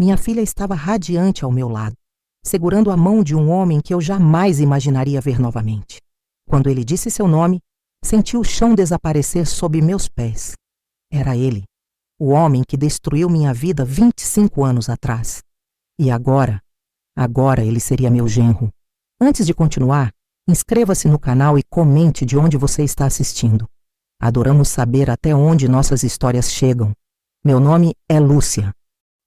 Minha filha estava radiante ao meu lado, segurando a mão de um homem que eu jamais imaginaria ver novamente. Quando ele disse seu nome, senti o chão desaparecer sob meus pés. Era ele, o homem que destruiu minha vida 25 anos atrás. E agora ele seria meu genro. Antes de continuar, inscreva-se no canal e comente de onde você está assistindo. Adoramos saber até onde nossas histórias chegam. Meu nome é Lúcia.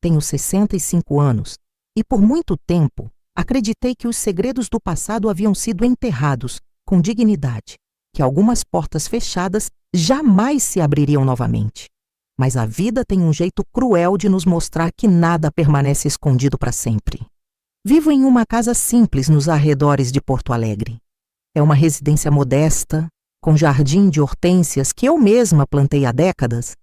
Tenho 65 anos e por muito tempo acreditei que os segredos do passado haviam sido enterrados com dignidade, que algumas portas fechadas jamais se abririam novamente. Mas a vida tem um jeito cruel de nos mostrar que nada permanece escondido para sempre. Vivo em uma casa simples nos arredores de Porto Alegre. É uma residência modesta, com jardim de hortênsias que eu mesma plantei há décadas,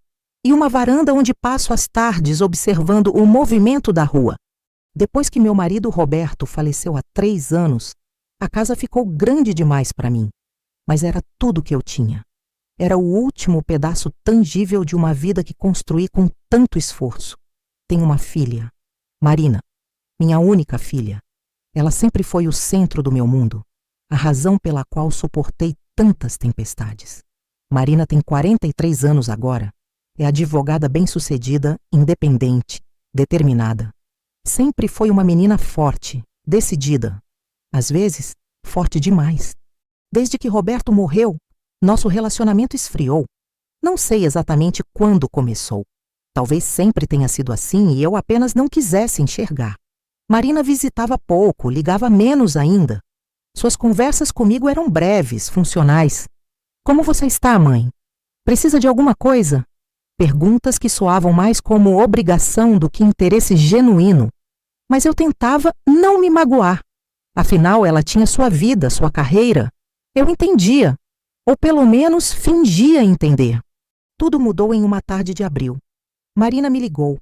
e uma varanda onde passo as tardes observando o movimento da rua. Depois que meu marido Roberto faleceu há 3 anos, a casa ficou grande demais para mim, mas era tudo que eu tinha. Era o último pedaço tangível de uma vida que construí com tanto esforço. Tenho uma filha, Marina, minha única filha. Ela sempre foi o centro do meu mundo, a razão pela qual suportei tantas tempestades. Marina tem 43 anos agora. É advogada bem-sucedida, independente, determinada. Sempre foi uma menina forte, decidida. Às vezes, forte demais. Desde que Roberto morreu, nosso relacionamento esfriou. Não sei exatamente quando começou. Talvez sempre tenha sido assim e eu apenas não quisesse enxergar. Marina visitava pouco, ligava menos ainda. Suas conversas comigo eram breves, funcionais. Como você está, mãe? Precisa de alguma coisa? Perguntas que soavam mais como obrigação do que interesse genuíno. Mas eu tentava não me magoar. Afinal, ela tinha sua vida, sua carreira. Eu entendia, ou pelo menos fingia entender. Tudo mudou em uma tarde de abril. Marina me ligou.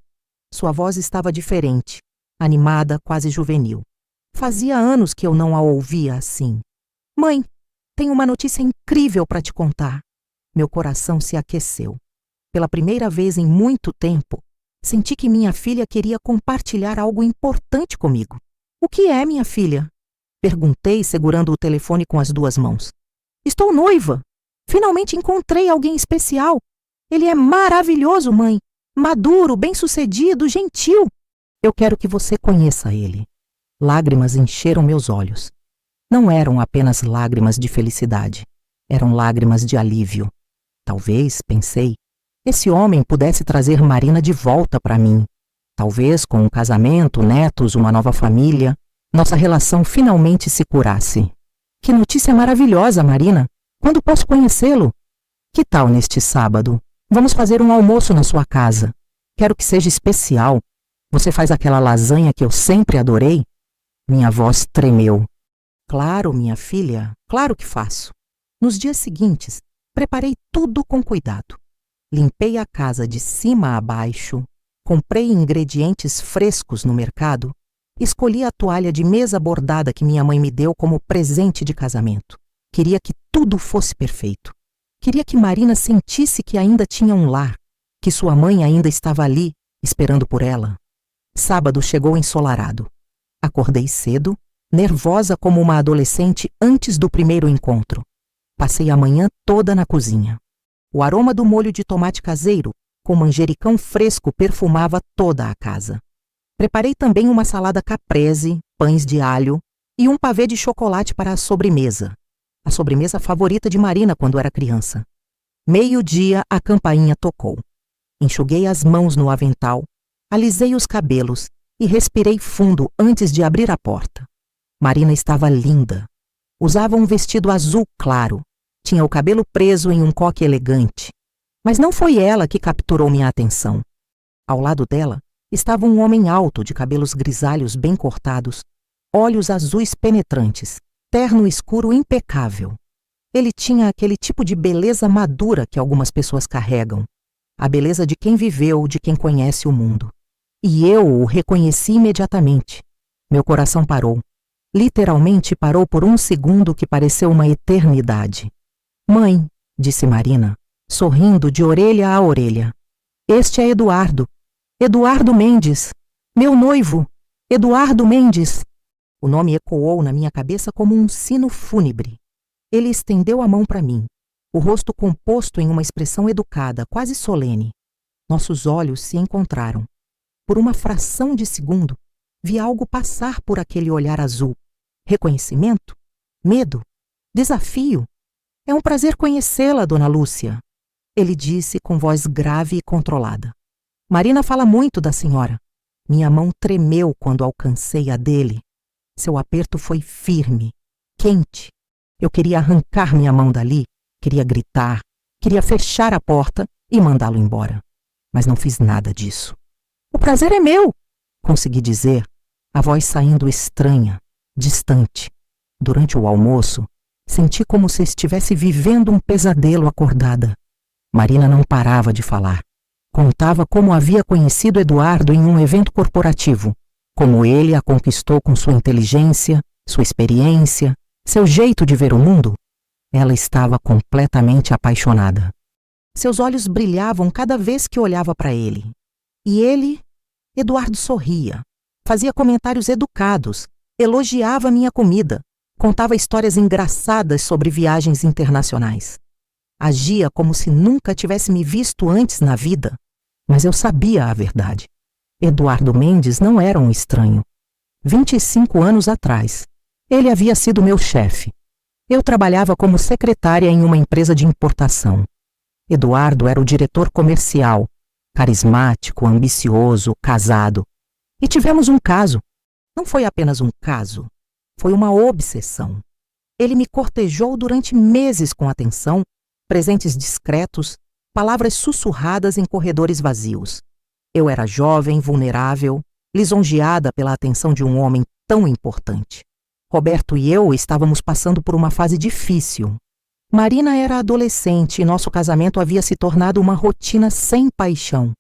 Sua voz estava diferente, animada, quase juvenil. Fazia anos que eu não a ouvia assim. Mãe, tenho uma notícia incrível para te contar. Meu coração se aqueceu. Pela primeira vez em muito tempo, senti que minha filha queria compartilhar algo importante comigo. O que é, minha filha? Perguntei, segurando o telefone com as 2 mãos. Estou noiva. Finalmente encontrei alguém especial. Ele é maravilhoso, mãe. Maduro, bem-sucedido, gentil. Eu quero que você conheça ele. Lágrimas encheram meus olhos. Não eram apenas lágrimas de felicidade. Eram lágrimas de alívio. Talvez, pensei, esse homem pudesse trazer Marina de volta para mim. Talvez, com um casamento, netos, uma nova família, nossa relação finalmente se curasse. Que notícia maravilhosa, Marina! Quando posso conhecê-lo? Que tal neste sábado? Vamos fazer um almoço na sua casa. Quero que seja especial. Você faz aquela lasanha que eu sempre adorei? Minha voz tremeu. Claro, minha filha, claro que faço. Nos dias seguintes, preparei tudo com cuidado. Limpei a casa de cima a baixo, comprei ingredientes frescos no mercado, escolhi a toalha de mesa bordada que minha mãe me deu como presente de casamento. Queria que tudo fosse perfeito. Queria que Marina sentisse que ainda tinha um lar, que sua mãe ainda estava ali, esperando por ela. Sábado chegou ensolarado. Acordei cedo, nervosa como uma adolescente antes do primeiro encontro. Passei a manhã toda na cozinha. O aroma do molho de tomate caseiro, com manjericão fresco, perfumava toda a casa. Preparei também uma salada caprese, pães de alho e um pavê de chocolate para a sobremesa favorita de Marina quando era criança. 12:00, a campainha tocou. Enxuguei as mãos no avental, alisei os cabelos e respirei fundo antes de abrir a porta. Marina estava linda. Usava um vestido azul claro. Tinha o cabelo preso em um coque elegante. Mas não foi ela que capturou minha atenção. Ao lado dela estava um homem alto, de cabelos grisalhos bem cortados, olhos azuis penetrantes, terno escuro impecável. Ele tinha aquele tipo de beleza madura que algumas pessoas carregam. A beleza de quem viveu, de quem conhece o mundo. E eu o reconheci imediatamente. Meu coração parou. Literalmente parou por um segundo que pareceu uma eternidade. Mãe, disse Marina, sorrindo de orelha a orelha. Este é Eduardo. Eduardo Mendes. Meu noivo, Eduardo Mendes. O nome ecoou na minha cabeça como um sino fúnebre. Ele estendeu a mão para mim, o rosto composto em uma expressão educada, quase solene. Nossos olhos se encontraram. Por uma fração de segundo, vi algo passar por aquele olhar azul. Reconhecimento? Medo? Desafio? É um prazer conhecê-la, Dona Lúcia. Ele disse com voz grave e controlada. Marina fala muito da senhora. Minha mão tremeu quando alcancei a dele. Seu aperto foi firme, quente. Eu queria arrancar minha mão dali, queria gritar, queria fechar a porta e mandá-lo embora. Mas não fiz nada disso. O prazer é meu, consegui dizer, a voz saindo estranha, distante. Durante o almoço, senti como se estivesse vivendo um pesadelo acordada. Marina não parava de falar. Contava como havia conhecido Eduardo em um evento corporativo, como ele a conquistou com sua inteligência, sua experiência, seu jeito de ver o mundo. Ela estava completamente apaixonada. Seus olhos brilhavam cada vez que olhava para ele. E ele, Eduardo, sorria, fazia comentários educados, elogiava minha comida, contava histórias engraçadas sobre viagens internacionais. Agia como se nunca tivesse me visto antes na vida, mas eu sabia a verdade. Eduardo Mendes não era um estranho. 25 anos atrás, ele havia sido meu chefe. Eu trabalhava como secretária em uma empresa de importação. Eduardo era o diretor comercial, carismático, ambicioso, casado. E tivemos um caso. Não foi apenas um caso, foi uma obsessão. Ele me cortejou durante meses com atenção, presentes discretos, palavras sussurradas em corredores vazios. Eu era jovem, vulnerável, lisonjeada pela atenção de um homem tão importante. Roberto e eu estávamos passando por uma fase difícil. Marina era adolescente e nosso casamento havia se tornado uma rotina sem paixão.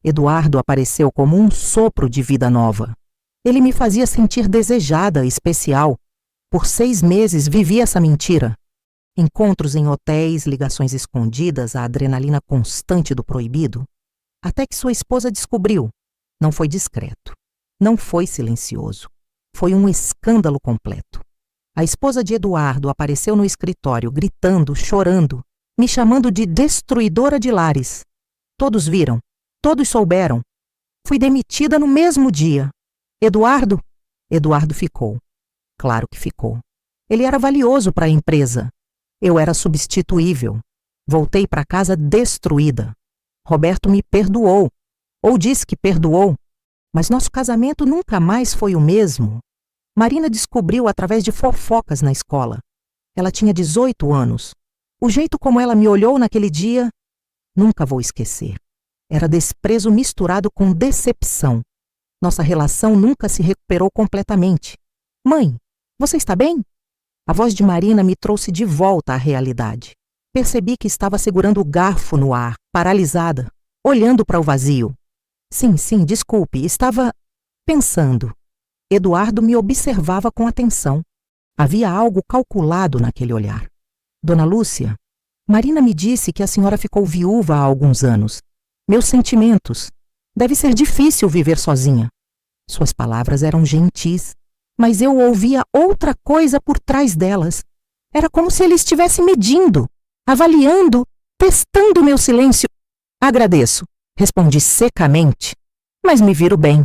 Eduardo apareceu como um sopro de vida nova. Ele me fazia sentir desejada, especial. Por 6 meses vivi essa mentira. Encontros em hotéis, ligações escondidas, a adrenalina constante do proibido. Até que sua esposa descobriu. Não foi discreto. Não foi silencioso. Foi um escândalo completo. A esposa de Eduardo apareceu no escritório, gritando, chorando, me chamando de destruidora de lares. Todos viram. Todos souberam. Fui demitida no mesmo dia. Eduardo? Eduardo ficou. Claro que ficou. Ele era valioso para a empresa. Eu era substituível. Voltei para casa destruída. Roberto me perdoou. Ou disse que perdoou. Mas nosso casamento nunca mais foi o mesmo. Marina descobriu através de fofocas na escola. Ela tinha 18 anos. O jeito como ela me olhou naquele dia, nunca vou esquecer. Era desprezo misturado com decepção. Nossa relação nunca se recuperou completamente. Mãe, você está bem? A voz de Marina me trouxe de volta à realidade. Percebi que estava segurando o garfo no ar, paralisada, olhando para o vazio. Sim, desculpe, estava pensando. Eduardo me observava com atenção. Havia algo calculado naquele olhar. Dona Lúcia, Marina me disse que a senhora ficou viúva há alguns anos. Meus sentimentos. Deve ser difícil viver sozinha. Suas palavras eram gentis, mas eu ouvia outra coisa por trás delas. Era como se ele estivesse medindo, avaliando, testando meu silêncio. Agradeço, respondi secamente, mas me viro bem.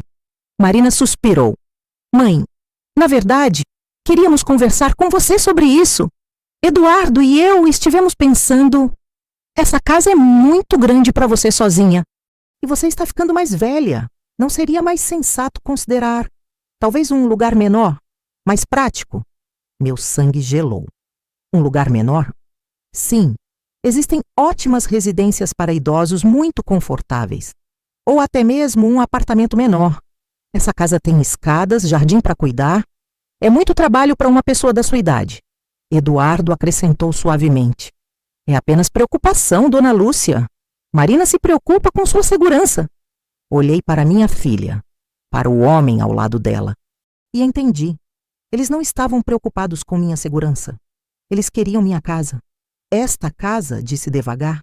Marina suspirou. Mãe, na verdade, queríamos conversar com você sobre isso. Eduardo e eu estivemos pensando... Essa casa é muito grande para você sozinha. E você está ficando mais velha. Não seria mais sensato considerar talvez um lugar menor, mais prático? Meu sangue gelou. Um lugar menor? Sim, existem ótimas residências para idosos muito confortáveis. Ou até mesmo um apartamento menor. Essa casa tem escadas, jardim para cuidar. É muito trabalho para uma pessoa da sua idade. Eduardo acrescentou suavemente. É apenas preocupação, Dona Lúcia. Marina se preocupa com sua segurança. Olhei para minha filha, para o homem ao lado dela, e entendi. Eles não estavam preocupados com minha segurança. Eles queriam minha casa. Esta casa, disse devagar,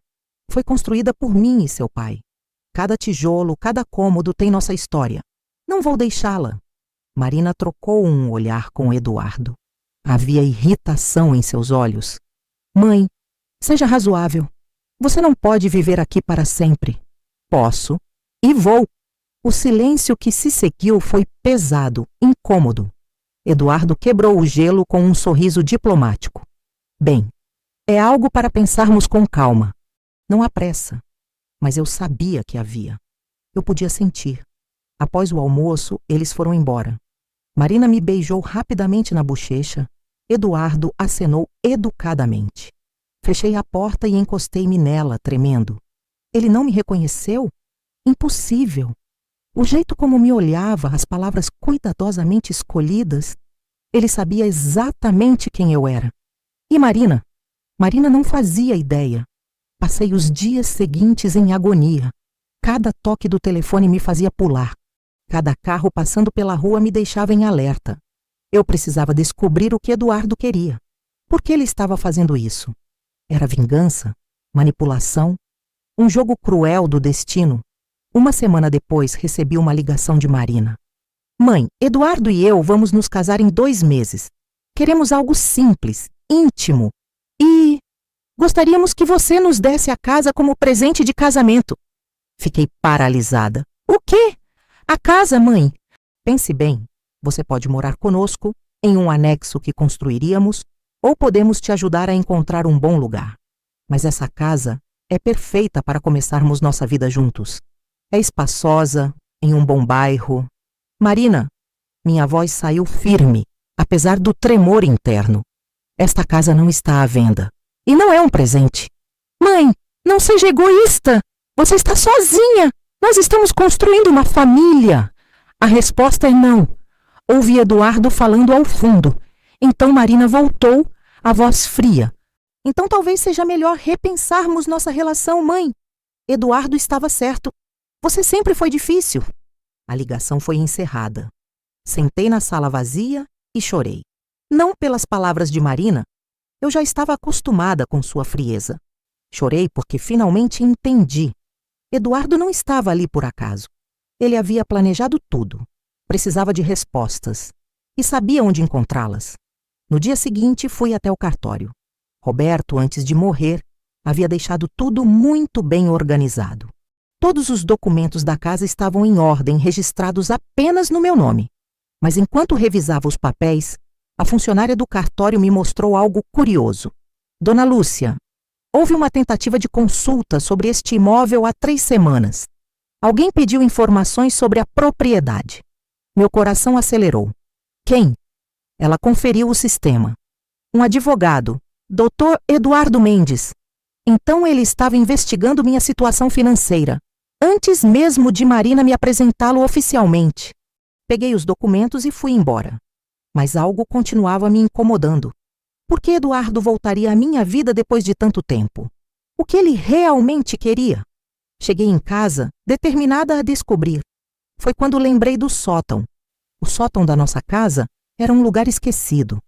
foi construída por mim e seu pai. Cada tijolo, cada cômodo tem nossa história. Não vou deixá-la. Marina trocou um olhar com Eduardo. Havia irritação em seus olhos. Mãe, seja razoável. Você não pode viver aqui para sempre. Posso e vou. O silêncio que se seguiu foi pesado, incômodo. Eduardo quebrou o gelo com um sorriso diplomático. Bem, é algo para pensarmos com calma. Não há pressa. Mas eu sabia que havia. Eu podia sentir. Após o almoço, eles foram embora. Marina me beijou rapidamente na bochecha. Eduardo acenou educadamente. Fechei a porta e encostei-me nela, tremendo. Ele não me reconheceu? Impossível. O jeito como me olhava, as palavras cuidadosamente escolhidas, ele sabia exatamente quem eu era. E Marina? Marina não fazia ideia. Passei os dias seguintes em agonia. Cada toque do telefone me fazia pular. Cada carro passando pela rua me deixava em alerta. Eu precisava descobrir o que Eduardo queria. Por que ele estava fazendo isso? Era vingança? Manipulação? Um jogo cruel do destino? Uma semana depois, recebi uma ligação de Marina. Mãe, Eduardo e eu vamos nos casar em 2 meses. Queremos algo simples, íntimo. E gostaríamos que você nos desse a casa como presente de casamento. Fiquei paralisada. O quê? A casa, mãe? Pense bem. Você pode morar conosco, em um anexo que construiríamos, ou podemos te ajudar a encontrar um bom lugar. Mas essa casa é perfeita para começarmos nossa vida juntos. É espaçosa, em um bom bairro. Marina, minha voz saiu firme, apesar do tremor interno. Esta casa não está à venda. E não é um presente. Mãe, não seja egoísta. Você está sozinha. Nós estamos construindo uma família. A resposta é não. Ouvi Eduardo falando ao fundo. Então Marina voltou, a voz fria. Então talvez seja melhor repensarmos nossa relação, mãe. Eduardo estava certo. Você sempre foi difícil. A ligação foi encerrada. Sentei na sala vazia e chorei. Não pelas palavras de Marina. Eu já estava acostumada com sua frieza. Chorei porque finalmente entendi. Eduardo não estava ali por acaso. Ele havia planejado tudo. Precisava de respostas. E sabia onde encontrá-las. No dia seguinte, fui até o cartório. Roberto, antes de morrer, havia deixado tudo muito bem organizado. Todos os documentos da casa estavam em ordem, registrados apenas no meu nome. Mas enquanto revisava os papéis, a funcionária do cartório me mostrou algo curioso. Dona Lúcia, houve uma tentativa de consulta sobre este imóvel há 3 semanas. Alguém pediu informações sobre a propriedade. Meu coração acelerou. Quem? Ela conferiu o sistema. Um advogado, Dr. Eduardo Mendes. Então ele estava investigando minha situação financeira, antes mesmo de Marina me apresentá-lo oficialmente. Peguei os documentos e fui embora. Mas algo continuava me incomodando. Por que Eduardo voltaria à minha vida depois de tanto tempo? O que ele realmente queria? Cheguei em casa, determinada a descobrir. Foi quando lembrei do sótão. O sótão da nossa casa era um lugar esquecido.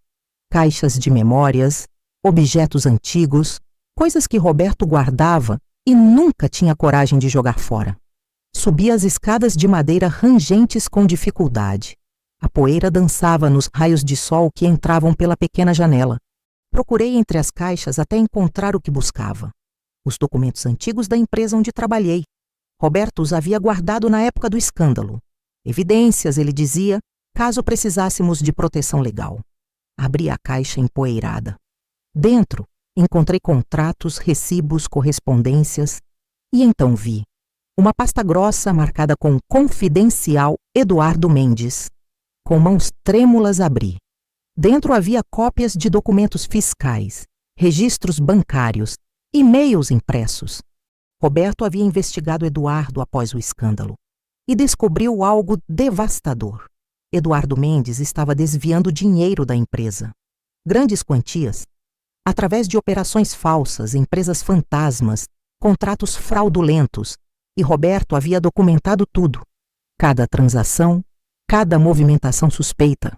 Caixas de memórias, objetos antigos, coisas que Roberto guardava e nunca tinha coragem de jogar fora. Subi as escadas de madeira rangentes com dificuldade. A poeira dançava nos raios de sol que entravam pela pequena janela. Procurei entre as caixas até encontrar o que buscava. Os documentos antigos da empresa onde trabalhei. Roberto os havia guardado na época do escândalo. Evidências, ele dizia, caso precisássemos de proteção legal. Abri a caixa empoeirada. Dentro, encontrei contratos, recibos, correspondências e então vi uma pasta grossa marcada com Confidencial Eduardo Mendes. Com mãos trêmulas abri. Dentro havia cópias de documentos fiscais, registros bancários, e-mails impressos. Roberto havia investigado Eduardo após o escândalo e descobriu algo devastador. Eduardo Mendes estava desviando dinheiro da empresa. Grandes quantias. Através de operações falsas, empresas fantasmas, contratos fraudulentos, e Roberto havia documentado tudo. Cada transação, cada movimentação suspeita.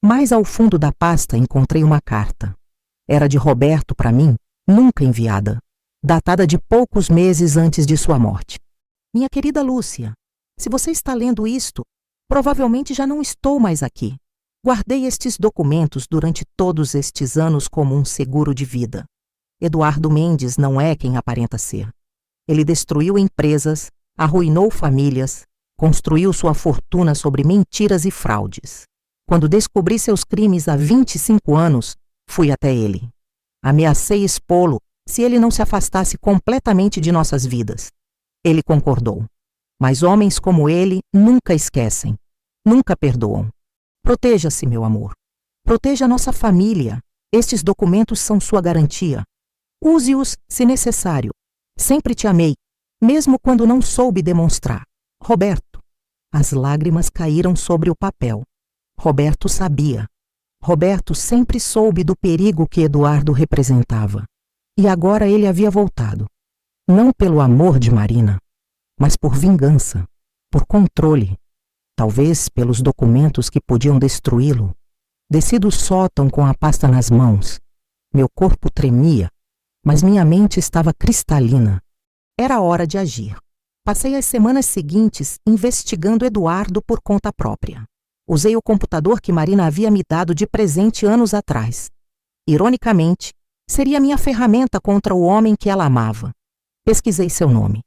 Mais ao fundo da pasta encontrei uma carta. Era de Roberto para mim, nunca enviada, datada de poucos meses antes de sua morte. Minha querida Lúcia, se você está lendo isto, Provavelmente já não estou mais aqui. Guardei estes documentos durante todos estes anos como um seguro de vida. Eduardo Mendes não é quem aparenta ser. Ele destruiu empresas, arruinou famílias, construiu sua fortuna sobre mentiras e fraudes. Quando descobri seus crimes há 25 anos, fui até ele. Ameacei expô-lo se ele não se afastasse completamente de nossas vidas. Ele concordou. Mas homens como ele nunca esquecem, nunca perdoam. Proteja-se, meu amor. Proteja nossa família. Estes documentos são sua garantia. Use-os se necessário. Sempre te amei, mesmo quando não soube demonstrar. Roberto. As lágrimas caíram sobre o papel. Roberto sabia. Roberto sempre soube do perigo que Eduardo representava. E agora ele havia voltado. Não pelo amor de Marina, mas por vingança, por controle. Talvez pelos documentos que podiam destruí-lo. Desci do sótão com a pasta nas mãos. Meu corpo tremia, mas minha mente estava cristalina. Era hora de agir. Passei as semanas seguintes investigando Eduardo por conta própria. Usei o computador que Marina havia me dado de presente anos atrás. Ironicamente, seria minha ferramenta contra o homem que ela amava. Pesquisei seu nome.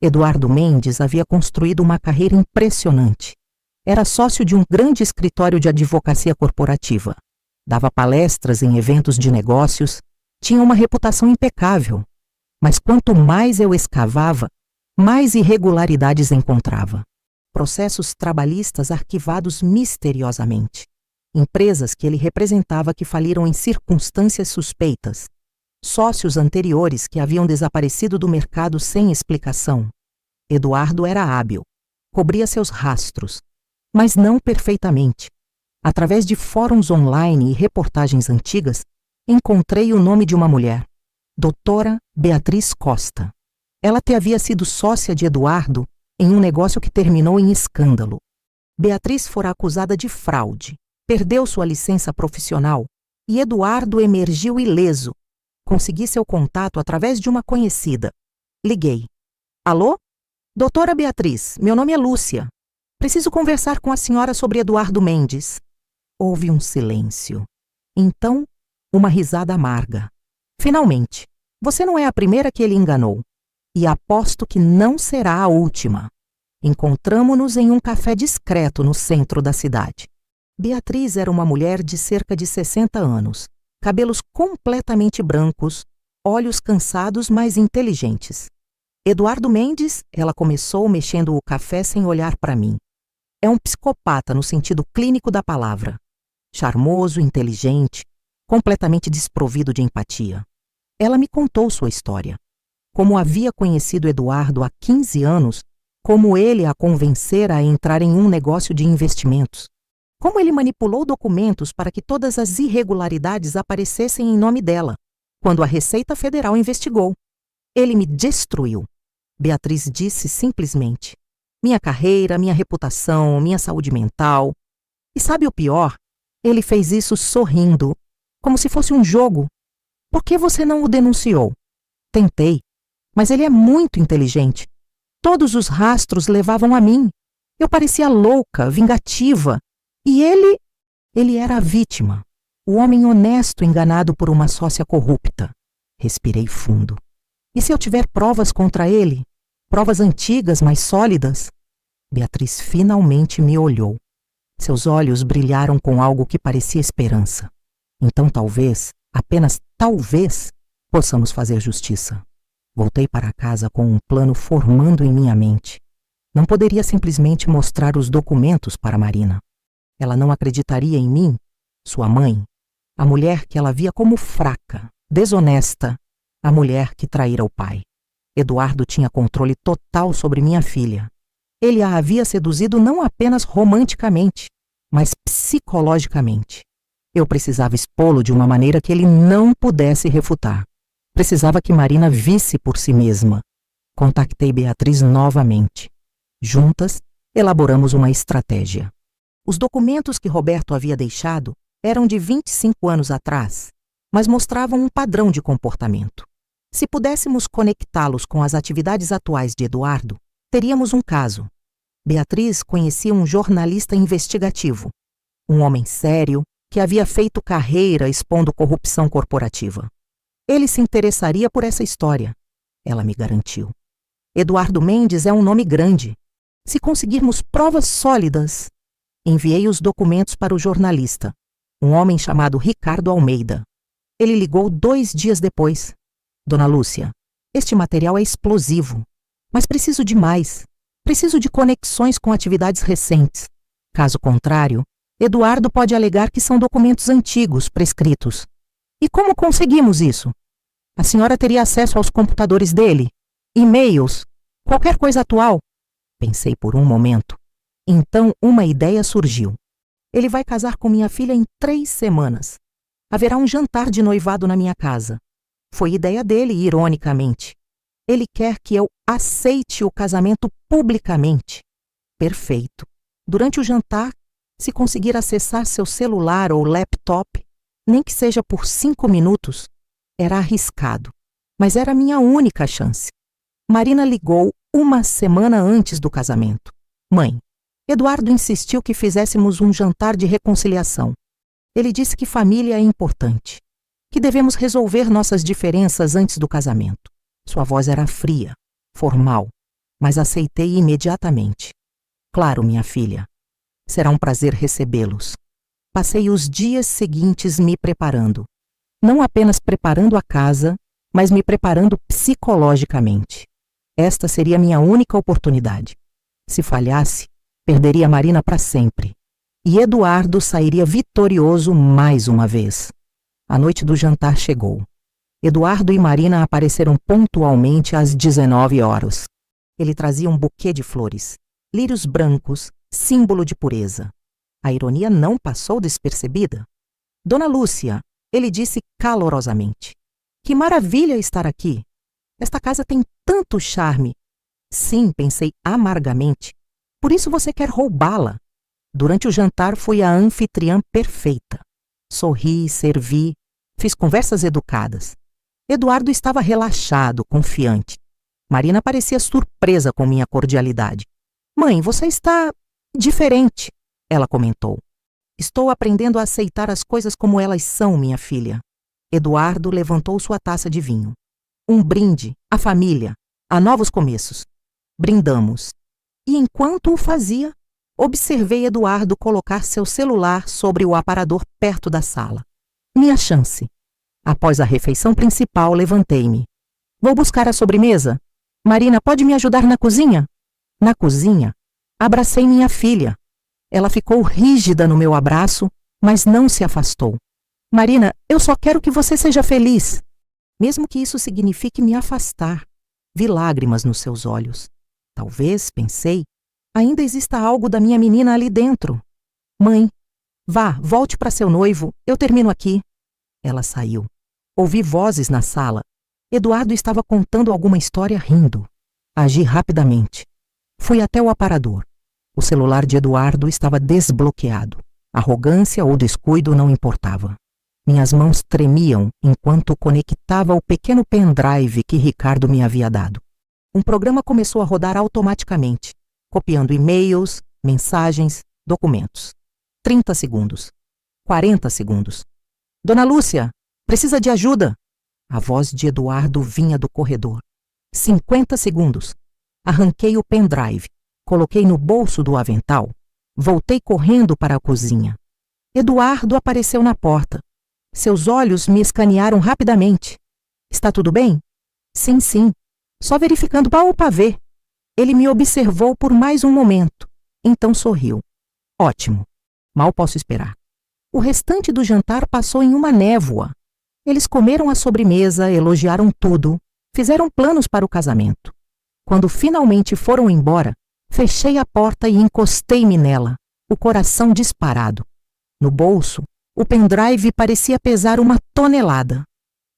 Eduardo Mendes havia construído uma carreira impressionante. Era sócio de um grande escritório de advocacia corporativa. Dava palestras em eventos de negócios, tinha uma reputação impecável. Mas quanto mais eu escavava, mais irregularidades encontrava. Processos trabalhistas arquivados misteriosamente. Empresas que ele representava que faliram em circunstâncias suspeitas. Sócios anteriores que haviam desaparecido do mercado sem explicação. Eduardo era hábil. Cobria seus rastros. Mas não perfeitamente. Através de fóruns online e reportagens antigas, encontrei o nome de uma mulher. Doutora Beatriz Costa. Ela havia sido sócia de Eduardo em um negócio que terminou em escândalo. Beatriz fora acusada de fraude, perdeu sua licença profissional e Eduardo emergiu ileso. Consegui seu contato através de uma conhecida. Liguei. Alô? Doutora Beatriz, meu nome é Lúcia. Preciso conversar com a senhora sobre Eduardo Mendes. Houve um silêncio. Então, uma risada amarga. Finalmente, você não é a primeira que ele enganou. E aposto que não será a última. Encontramo-nos em um café discreto no centro da cidade. Beatriz era uma mulher de cerca de 60 anos, cabelos completamente brancos, olhos cansados, mas inteligentes. Eduardo Mendes, ela começou mexendo o café sem olhar para mim. É um psicopata no sentido clínico da palavra. Charmoso, inteligente, completamente desprovido de empatia. Ela me contou sua história. Como havia conhecido Eduardo há 15 anos, como ele a convencera a entrar em um negócio de investimentos. Como ele manipulou documentos para que todas as irregularidades aparecessem em nome dela, quando a Receita Federal investigou. Ele me destruiu. Beatriz disse simplesmente. Minha carreira, minha reputação, minha saúde mental. E sabe o pior? Ele fez isso sorrindo, como se fosse um jogo. Por que você não o denunciou? Tentei, mas ele é muito inteligente. Todos os rastros levavam a mim. Eu parecia louca, vingativa. E ele era a vítima. O homem honesto enganado por uma sócia corrupta. Respirei fundo. E se eu tiver provas contra ele? Provas antigas, mas sólidas? Beatriz finalmente me olhou. Seus olhos brilharam com algo que parecia esperança. Então talvez, apenas talvez, possamos fazer justiça. Voltei para casa com um plano formando em minha mente. Não poderia simplesmente mostrar os documentos para Marina. Ela não acreditaria em mim, sua mãe, a mulher que ela via como fraca, desonesta, a mulher que traíra o pai. Eduardo tinha controle total sobre minha filha. Ele a havia seduzido não apenas romanticamente, mas psicologicamente. Eu precisava expô-lo de uma maneira que ele não pudesse refutar. Precisava que Marina visse por si mesma. Contactei Beatriz novamente. Juntas, elaboramos uma estratégia. Os documentos que Roberto havia deixado eram de 25 anos atrás, mas mostravam um padrão de comportamento. Se pudéssemos conectá-los com as atividades atuais de Eduardo, teríamos um caso. Beatriz conhecia um jornalista investigativo, um homem sério que havia feito carreira expondo corrupção corporativa. Ele se interessaria por essa história, ela me garantiu. Eduardo Mendes é um nome grande. Se conseguirmos provas sólidas... Enviei os documentos para o jornalista, um homem chamado Ricardo Almeida. Ele ligou 2 dias depois. Dona Lúcia, este material é explosivo, mas preciso de mais. Preciso de conexões com atividades recentes. Caso contrário, Eduardo pode alegar que são documentos antigos, prescritos. E como conseguimos isso? A senhora teria acesso aos computadores dele, e-mails, qualquer coisa atual? Pensei por um momento. Então uma ideia surgiu. Ele vai casar com minha filha em 3 semanas. Haverá um jantar de noivado na minha casa. Foi ideia dele, ironicamente. Ele quer que eu aceite o casamento publicamente. Perfeito. Durante o jantar, se conseguir acessar seu celular ou laptop, nem que seja por 5 minutos, era arriscado, mas era a minha única chance. Marina ligou 1 semana antes do casamento. Mãe, Eduardo insistiu que fizéssemos um jantar de reconciliação. Ele disse que família é importante, que devemos resolver nossas diferenças antes do casamento. Sua voz era fria, formal, mas aceitei imediatamente. Claro, minha filha. Será um prazer recebê-los. Passei os dias seguintes me preparando. Não apenas preparando a casa, mas me preparando psicologicamente. Esta seria minha única oportunidade. Se falhasse, perderia Marina para sempre. E Eduardo sairia vitorioso mais uma vez. A noite do jantar chegou. Eduardo e Marina apareceram pontualmente às 19 horas. Ele trazia um buquê de flores, lírios brancos, símbolo de pureza. A ironia não passou despercebida. Dona Lúcia, ele disse calorosamente. Que maravilha estar aqui. Esta casa tem tanto charme. Sim, pensei amargamente. Por isso você quer roubá-la. Durante o jantar fui a anfitriã perfeita. Sorri, servi, fiz conversas educadas. Eduardo estava relaxado, confiante. Marina parecia surpresa com minha cordialidade. Mãe, você está diferente, ela comentou. Estou aprendendo a aceitar as coisas como elas são, minha filha. Eduardo levantou sua taça de vinho. Um brinde, à família, a novos começos. Brindamos. E enquanto o fazia, observei Eduardo colocar seu celular sobre o aparador perto da sala. Minha chance. Após a refeição principal, levantei-me. Vou buscar a sobremesa? Marina, pode me ajudar na cozinha? Na cozinha, abracei minha filha. Ela ficou rígida no meu abraço, mas não se afastou. Marina, eu só quero que você seja feliz. Mesmo que isso signifique me afastar. Vi lágrimas nos seus olhos. Talvez, pensei, ainda exista algo da minha menina ali dentro. Mãe, vá, volte para seu noivo, eu termino aqui. Ela saiu. Ouvi vozes na sala. Eduardo estava contando alguma história rindo. Agi rapidamente. Fui até o aparador. O celular de Eduardo estava desbloqueado. Arrogância ou descuido não importava. Minhas mãos tremiam enquanto conectava o pequeno pendrive que Ricardo me havia dado. Um programa começou a rodar automaticamente, copiando e-mails, mensagens, documentos. 30 segundos. 40 segundos. Dona Lúcia, precisa de ajuda. A voz de Eduardo vinha do corredor. 50 segundos. Arranquei o pendrive, coloquei no bolso do avental, voltei correndo para a cozinha. Eduardo apareceu na porta. Seus olhos me escanearam rapidamente. Está tudo bem? Sim, sim. Só verificando o pavê. Ele me observou por mais um momento. Então sorriu. Ótimo. Mal posso esperar. O restante do jantar passou em uma névoa. Eles comeram a sobremesa, elogiaram tudo, fizeram planos para o casamento. Quando finalmente foram embora, fechei a porta e encostei-me nela, o coração disparado. No bolso, o pendrive parecia pesar 1 tonelada.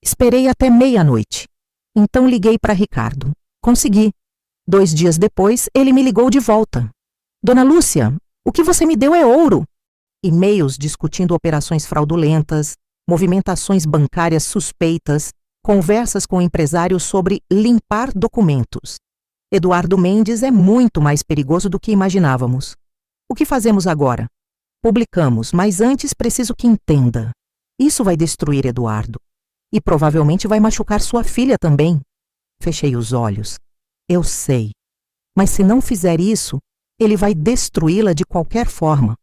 Esperei até meia-noite. Então liguei para Ricardo. Consegui. 2 dias depois, ele me ligou de volta. Dona Lúcia, o que você me deu é ouro. E-mails discutindo operações fraudulentas, movimentações bancárias suspeitas, conversas com empresários sobre limpar documentos. Eduardo Mendes é muito mais perigoso do que imaginávamos. O que fazemos agora? Publicamos, mas antes preciso que entenda. Isso vai destruir Eduardo. E provavelmente vai machucar sua filha também. Fechei os olhos. Eu sei. Mas se não fizer isso, ele vai destruí-la de qualquer forma.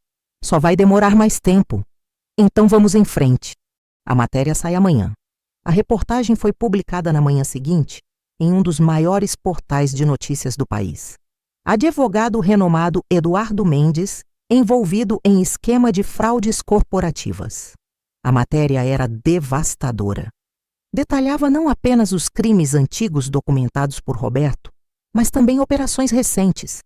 Só vai demorar mais tempo. Então vamos em frente. A matéria sai amanhã. A reportagem foi publicada na manhã seguinte em um dos maiores portais de notícias do país. Advogado renomado Eduardo Mendes, envolvido em esquema de fraudes corporativas. A matéria era devastadora. Detalhava não apenas os crimes antigos documentados por Roberto, mas também operações recentes.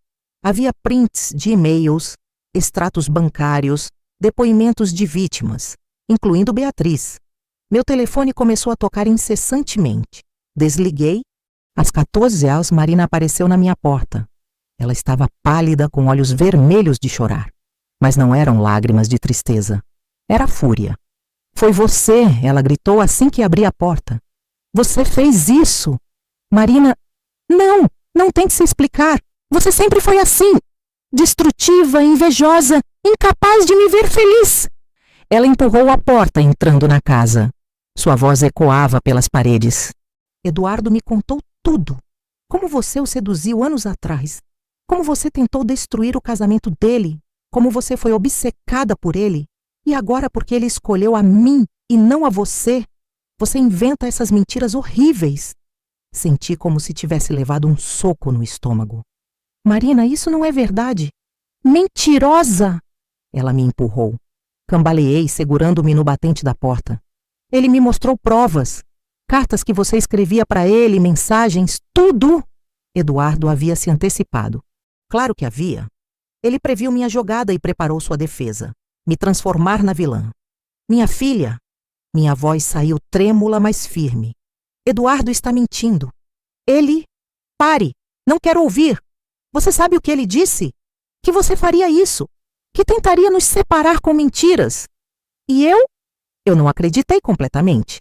Havia prints de e-mails, extratos bancários, depoimentos de vítimas, incluindo Beatriz. Meu telefone começou a tocar incessantemente. Desliguei. Às 14 horas, Marina apareceu na minha porta. Ela estava pálida, com olhos vermelhos de chorar. Mas não eram lágrimas de tristeza. Era fúria. Foi você, ela gritou assim que abri a porta. Você fez isso! Marina, não tente se explicar. Você sempre foi assim. Destrutiva, invejosa, incapaz de me ver feliz. Ela empurrou a porta, entrando na casa. Sua voz ecoava pelas paredes. Eduardo me contou tudo. Como você o seduziu anos atrás. Como você tentou destruir o casamento dele. Como você foi obcecada por ele. E agora, porque ele escolheu a mim e não a você, você inventa essas mentiras horríveis. Senti como se tivesse levado um soco no estômago. Marina, isso não é verdade. Mentirosa! Ela me empurrou. Cambaleei, segurando-me no batente da porta. Ele me mostrou provas. Cartas que você escrevia para ele, mensagens, tudo. Eduardo havia se antecipado. Claro que havia. Ele previu minha jogada e preparou sua defesa. Me transformar na vilã. Minha filha. Minha voz saiu trêmula, mas firme. Eduardo está mentindo. Ele... Pare! Não quero ouvir! Você sabe o que ele disse? Que você faria isso. Que tentaria nos separar com mentiras. E eu? Eu não acreditei completamente.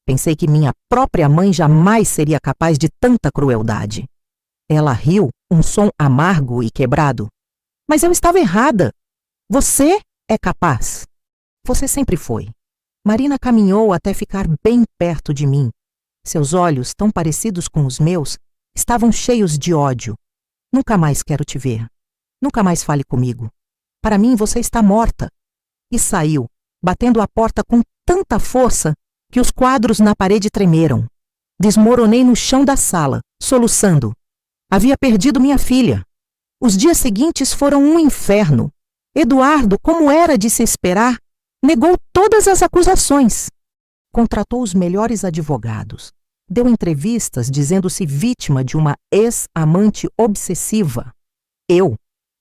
Pensei que minha própria mãe jamais seria capaz de tanta crueldade. Ela riu, um som amargo e quebrado. Mas eu estava errada. Você é capaz. Você sempre foi. Marina caminhou até ficar bem perto de mim. Seus olhos, tão parecidos com os meus, estavam cheios de ódio. Nunca mais quero te ver. Nunca mais fale comigo. Para mim, você está morta. E saiu, batendo a porta com tanta força que os quadros na parede tremeram. Desmoronei no chão da sala, soluçando. Havia perdido minha filha. Os dias seguintes foram um inferno. Eduardo, como era de se esperar, negou todas as acusações. Contratou os melhores advogados. Deu entrevistas dizendo-se vítima de uma ex-amante obsessiva. Eu,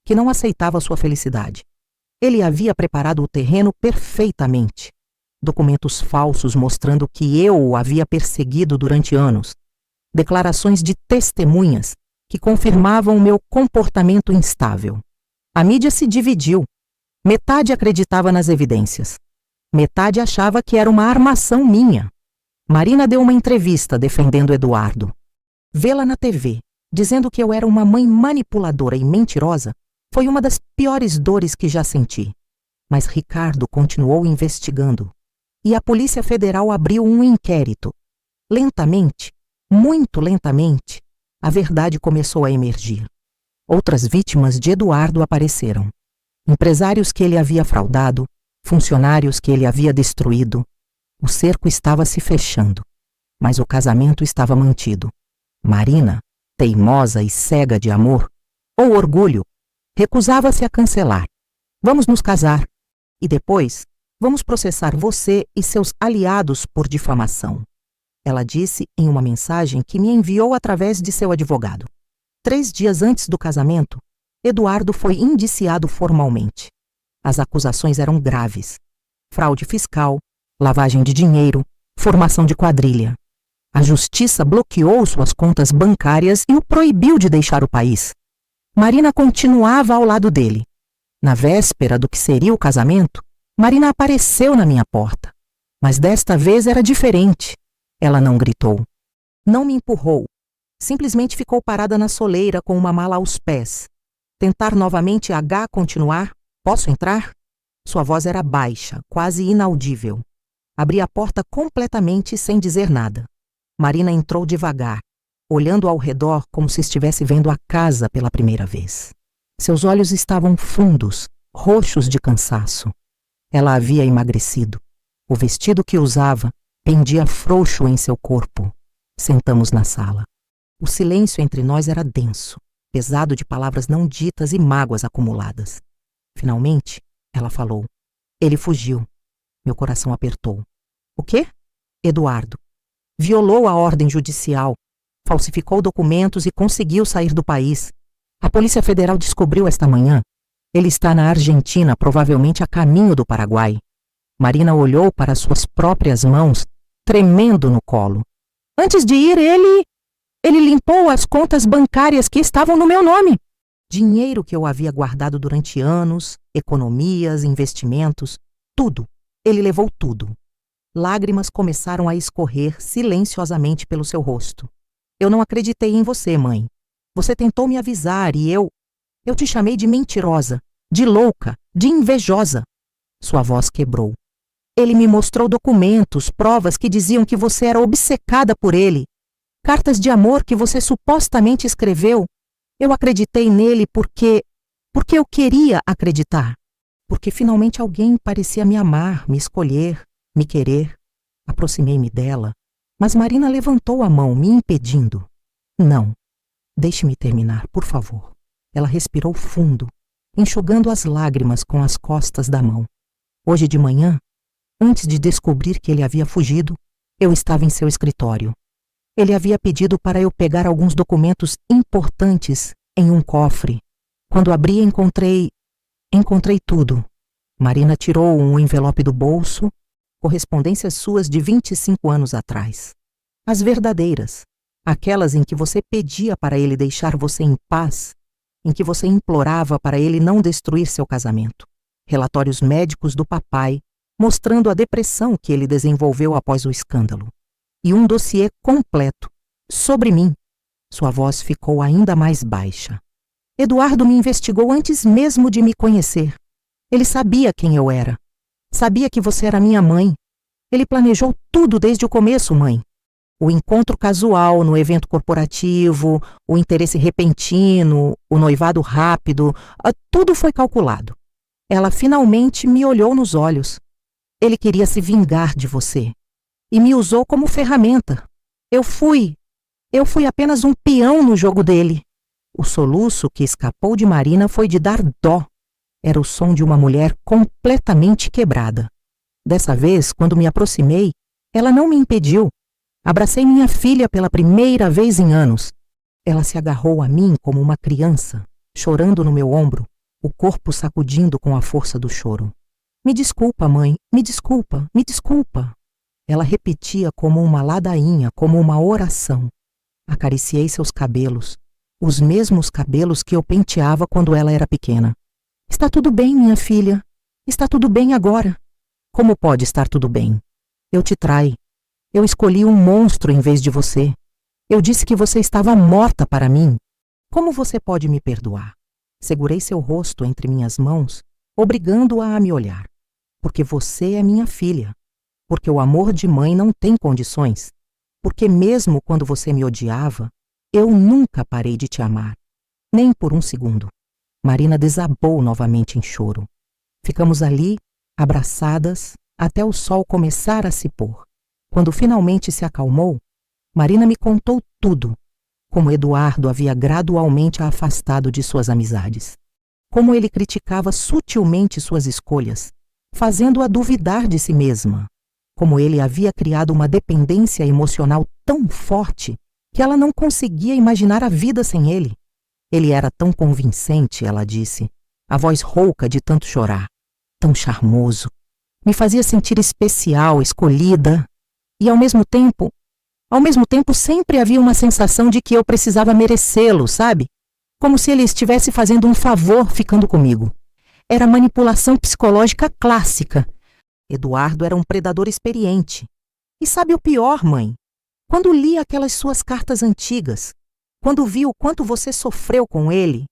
que não aceitava sua felicidade. Ele havia preparado o terreno perfeitamente. Documentos falsos mostrando que eu o havia perseguido durante anos. Declarações de testemunhas que confirmavam o meu comportamento instável. A mídia se dividiu. Metade acreditava nas evidências. Metade achava que era uma armação minha. Marina deu uma entrevista defendendo Eduardo. Vê-la na TV, dizendo que eu era uma mãe manipuladora e mentirosa, foi uma das piores dores que já senti. Mas Ricardo continuou investigando. E a Polícia Federal abriu um inquérito. Lentamente, muito lentamente, a verdade começou a emergir. Outras vítimas de Eduardo apareceram. Empresários que ele havia fraudado, funcionários que ele havia destruído. O cerco estava se fechando, mas o casamento estava mantido. Marina, teimosa e cega de amor, ou orgulho, recusava-se a cancelar. Vamos nos casar. E depois, vamos processar você e seus aliados por difamação. Ela disse em uma mensagem que me enviou através de seu advogado. 3 dias antes do casamento, Eduardo foi indiciado formalmente. As acusações eram graves. Fraude fiscal, lavagem de dinheiro, formação de quadrilha. A justiça bloqueou suas contas bancárias e o proibiu de deixar o país. Marina continuava ao lado dele. Na véspera do que seria o casamento, Marina apareceu na minha porta. Mas desta vez era diferente. Ela não gritou. Não me empurrou. Simplesmente ficou parada na soleira com uma mala aos pés. Tentar novamente continuar? Posso entrar? Sua voz era baixa, quase inaudível. Abri a porta completamente sem dizer nada. Marina entrou devagar, olhando ao redor como se estivesse vendo a casa pela primeira vez. Seus olhos estavam fundos, roxos de cansaço. Ela havia emagrecido. O vestido que usava pendia frouxo em seu corpo. Sentamos na sala. O silêncio entre nós era denso, pesado de palavras não ditas e mágoas acumuladas. Finalmente, ela falou. Ele fugiu. Meu coração apertou. O quê? Eduardo. Violou a ordem judicial, falsificou documentos e conseguiu sair do país. A Polícia Federal descobriu esta manhã. Ele está na Argentina, provavelmente a caminho do Paraguai. Marina olhou para suas próprias mãos, tremendo no colo. Antes de ir, ele limpou as contas bancárias que estavam no meu nome. Dinheiro que eu havia guardado durante anos, economias, investimentos, tudo. Ele levou tudo. Lágrimas começaram a escorrer silenciosamente pelo seu rosto. Eu não acreditei em você, mãe. Você tentou me avisar e eu te chamei de mentirosa, de louca, de invejosa. Sua voz quebrou. Ele me mostrou documentos, provas que diziam que você era obcecada por ele. Cartas de amor que você supostamente escreveu. Eu acreditei nele porque eu queria acreditar. Porque finalmente alguém parecia me amar, me escolher, me querer. Aproximei-me dela, mas Marina levantou a mão, me impedindo. Não, deixe-me terminar, por favor. Ela respirou fundo, enxugando as lágrimas com as costas da mão. Hoje de manhã, antes de descobrir que ele havia fugido, eu estava em seu escritório. Ele havia pedido para eu pegar alguns documentos importantes em um cofre. Quando abri, encontrei tudo. Marina tirou um envelope do bolso, correspondências suas de 25 anos atrás. As verdadeiras, aquelas em que você pedia para ele deixar você em paz, em que você implorava para ele não destruir seu casamento. Relatórios médicos do papai, mostrando a depressão que ele desenvolveu após o escândalo. E um dossiê completo, sobre mim. Sua voz ficou ainda mais baixa. Eduardo me investigou antes mesmo de me conhecer. Ele sabia quem eu era. Sabia que você era minha mãe. Ele planejou tudo desde o começo, mãe. O encontro casual no evento corporativo, o interesse repentino, o noivado rápido, tudo foi calculado. Ela finalmente me olhou nos olhos. Ele queria se vingar de você. E me usou como ferramenta. Eu fui apenas um peão no jogo dele. O soluço que escapou de Marina foi de dar dó. Era o som de uma mulher completamente quebrada. Dessa vez, quando me aproximei, ela não me impediu. Abracei minha filha pela primeira vez em anos. Ela se agarrou a mim como uma criança, chorando no meu ombro, o corpo sacudindo com a força do choro. Me desculpa, mãe, me desculpa, me desculpa. Ela repetia como uma ladainha, como uma oração. Acariciei seus cabelos, os mesmos cabelos que eu penteava quando ela era pequena. Está tudo bem, minha filha. Está tudo bem agora. Como pode estar tudo bem? Eu te traí. Eu escolhi um monstro em vez de você. Eu disse que você estava morta para mim. Como você pode me perdoar? Segurei seu rosto entre minhas mãos, obrigando-a a me olhar. Porque você é minha filha. Porque o amor de mãe não tem condições. Porque mesmo quando você me odiava, eu nunca parei de te amar. Nem por um segundo. Marina desabou novamente em choro. Ficamos ali, abraçadas, até o sol começar a se pôr. Quando finalmente se acalmou, Marina me contou tudo. Como Eduardo havia gradualmente a afastado de suas amizades. Como ele criticava sutilmente suas escolhas, fazendo-a duvidar de si mesma. Como ele havia criado uma dependência emocional tão forte que ela não conseguia imaginar a vida sem ele. Ele era tão convincente, ela disse, a voz rouca de tanto chorar, tão charmoso. Me fazia sentir especial, escolhida, e ao mesmo tempo sempre havia uma sensação de que eu precisava merecê-lo, sabe? Como se ele estivesse fazendo um favor ficando comigo. Era manipulação psicológica clássica. Eduardo era um predador experiente. E sabe o pior, mãe? Quando li aquelas suas cartas antigas, Quando vi o quanto você sofreu com ele,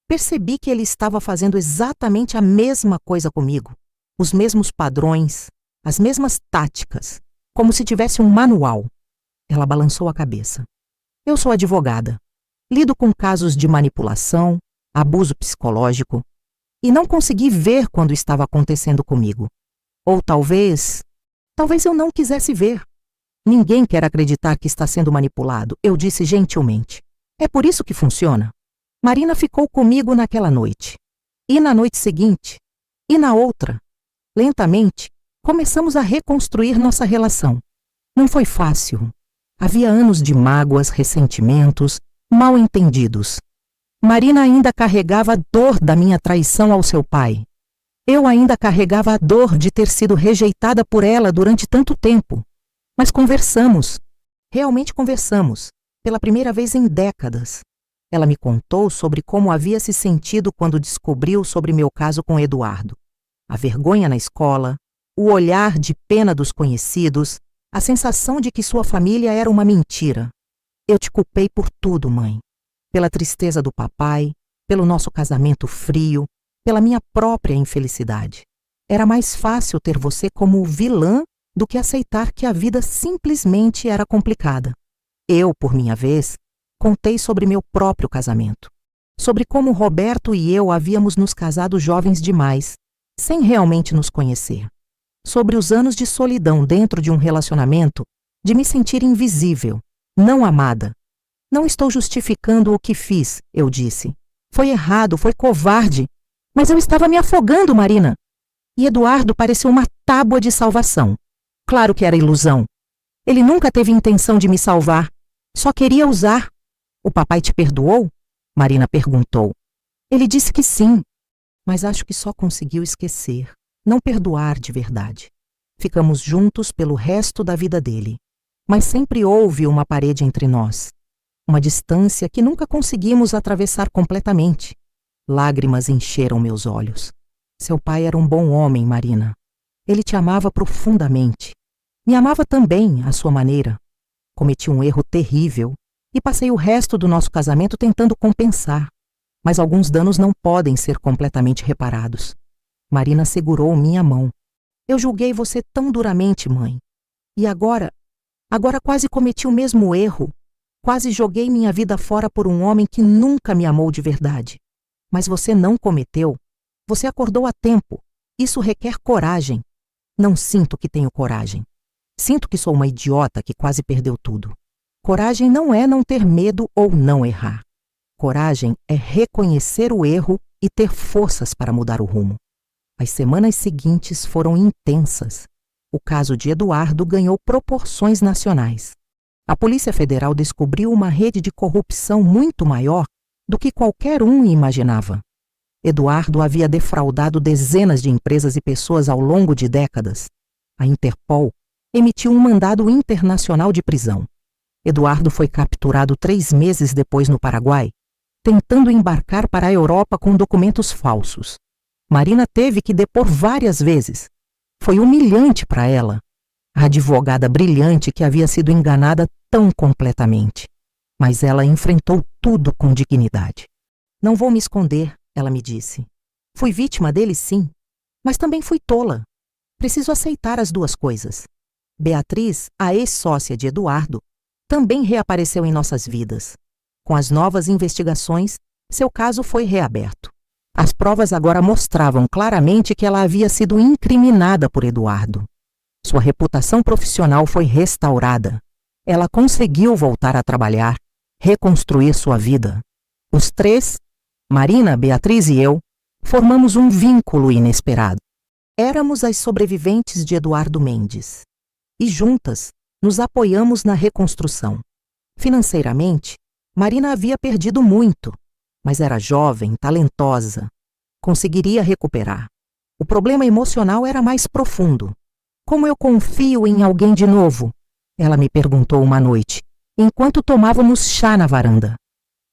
percebi que ele estava fazendo exatamente a mesma coisa comigo, os mesmos padrões, as mesmas táticas, como se tivesse um manual. Ela balançou a cabeça. Eu sou advogada. Lido com casos de manipulação, abuso psicológico, e não consegui ver quando estava acontecendo comigo. Ou talvez eu não quisesse ver. Ninguém quer acreditar que está sendo manipulado, eu disse gentilmente. É por isso que funciona. Marina ficou comigo naquela noite. E na noite seguinte. E na outra. Lentamente, começamos a reconstruir nossa relação. Não foi fácil. Havia anos de mágoas, ressentimentos, mal-entendidos. Marina ainda carregava a dor da minha traição ao seu pai. Eu ainda carregava a dor de ter sido rejeitada por ela durante tanto tempo. Mas conversamos. Realmente conversamos. Pela primeira vez em décadas. Ela me contou sobre como havia se sentido quando descobriu sobre meu caso com Eduardo. A vergonha na escola, o olhar de pena dos conhecidos, a sensação de que sua família era uma mentira. Eu te culpei por tudo, mãe. Pela tristeza do papai, pelo nosso casamento frio, pela minha própria infelicidade. Era mais fácil ter você como vilã do que aceitar que a vida simplesmente era complicada. Eu, por minha vez, contei sobre meu próprio casamento. Sobre como Roberto e eu havíamos nos casado jovens demais, sem realmente nos conhecer. Sobre os anos de solidão dentro de um relacionamento, de me sentir invisível, não amada. Não estou justificando o que fiz, eu disse. Foi errado, foi covarde. Mas eu estava me afogando, Marina. E Eduardo pareceu uma tábua de salvação. Claro que era ilusão. Ele nunca teve intenção de me salvar. Só queria usar. O papai te perdoou? Marina perguntou. Ele disse que sim. Mas acho que só conseguiu esquecer. Não perdoar de verdade. Ficamos juntos pelo resto da vida dele. Mas sempre houve uma parede entre nós. Uma distância que nunca conseguimos atravessar completamente. Lágrimas encheram meus olhos. Seu pai era um bom homem, Marina. Ele te amava profundamente. Me amava também, à sua maneira. Cometi um erro terrível e passei o resto do nosso casamento tentando compensar. Mas alguns danos não podem ser completamente reparados. Marina segurou minha mão. Eu julguei você tão duramente, mãe. E agora quase cometi o mesmo erro. Quase joguei minha vida fora por um homem que nunca me amou de verdade. Mas você não cometeu. Você acordou a tempo. Isso requer coragem. Não sinto que tenho coragem. Sinto que sou uma idiota que quase perdeu tudo. Coragem não é não ter medo ou não errar. Coragem é reconhecer o erro e ter forças para mudar o rumo. As semanas seguintes foram intensas. O caso de Eduardo ganhou proporções nacionais. A Polícia Federal descobriu uma rede de corrupção muito maior do que qualquer um imaginava. Eduardo havia defraudado dezenas de empresas e pessoas ao longo de décadas. A Interpol emitiu um mandado internacional de prisão. Eduardo foi capturado 3 meses depois no Paraguai, tentando embarcar para a Europa com documentos falsos. Marina teve que depor várias vezes. Foi humilhante para ela, a advogada brilhante que havia sido enganada tão completamente. Mas ela enfrentou tudo com dignidade. Não vou me esconder, ela me disse. Fui vítima dele, sim, mas também fui tola. Preciso aceitar as duas coisas. Beatriz, a ex-sócia de Eduardo, também reapareceu em nossas vidas. Com as novas investigações, seu caso foi reaberto. As provas agora mostravam claramente que ela havia sido incriminada por Eduardo. Sua reputação profissional foi restaurada. Ela conseguiu voltar a trabalhar, reconstruir sua vida. Os 3, Marina, Beatriz e eu, formamos um vínculo inesperado. Éramos as sobreviventes de Eduardo Mendes. E juntas, nos apoiamos na reconstrução. Financeiramente, Marina havia perdido muito, mas era jovem, talentosa. Conseguiria recuperar. O problema emocional era mais profundo. Como eu confio em alguém de novo? Ela me perguntou uma noite, enquanto tomávamos chá na varanda.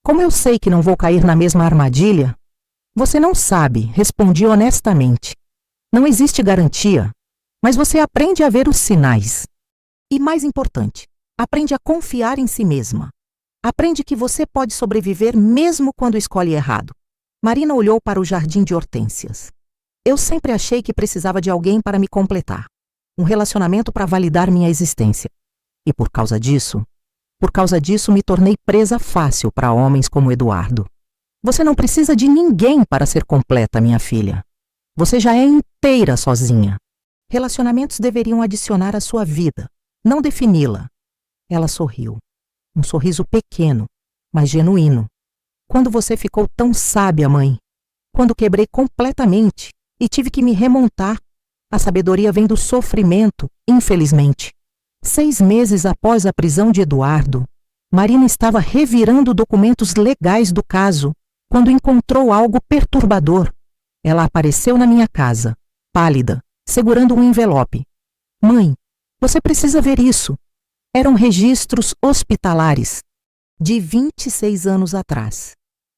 Como eu sei que não vou cair na mesma armadilha? Você não sabe, respondi honestamente. Não existe garantia, mas você aprende a ver os sinais. E mais importante, aprende a confiar em si mesma. Aprende que você pode sobreviver mesmo quando escolhe errado. Marina olhou para o jardim de hortênsias. Eu sempre achei que precisava de alguém para me completar. Um relacionamento para validar minha existência. E por causa disso me tornei presa fácil para homens como Eduardo. Você não precisa de ninguém para ser completa, minha filha. Você já é inteira sozinha. Relacionamentos deveriam adicionar à sua vida, não defini-la. Ela sorriu. Um sorriso pequeno, mas genuíno. Quando você ficou tão sábia, mãe? Quando quebrei completamente e tive que me remontar. A sabedoria vem do sofrimento, infelizmente. 6 meses após a prisão de Eduardo, Marina estava revirando documentos legais do caso, quando encontrou algo perturbador. Ela apareceu na minha casa, pálida, segurando um envelope. Mãe, você precisa ver isso. Eram registros hospitalares, de 26 anos atrás.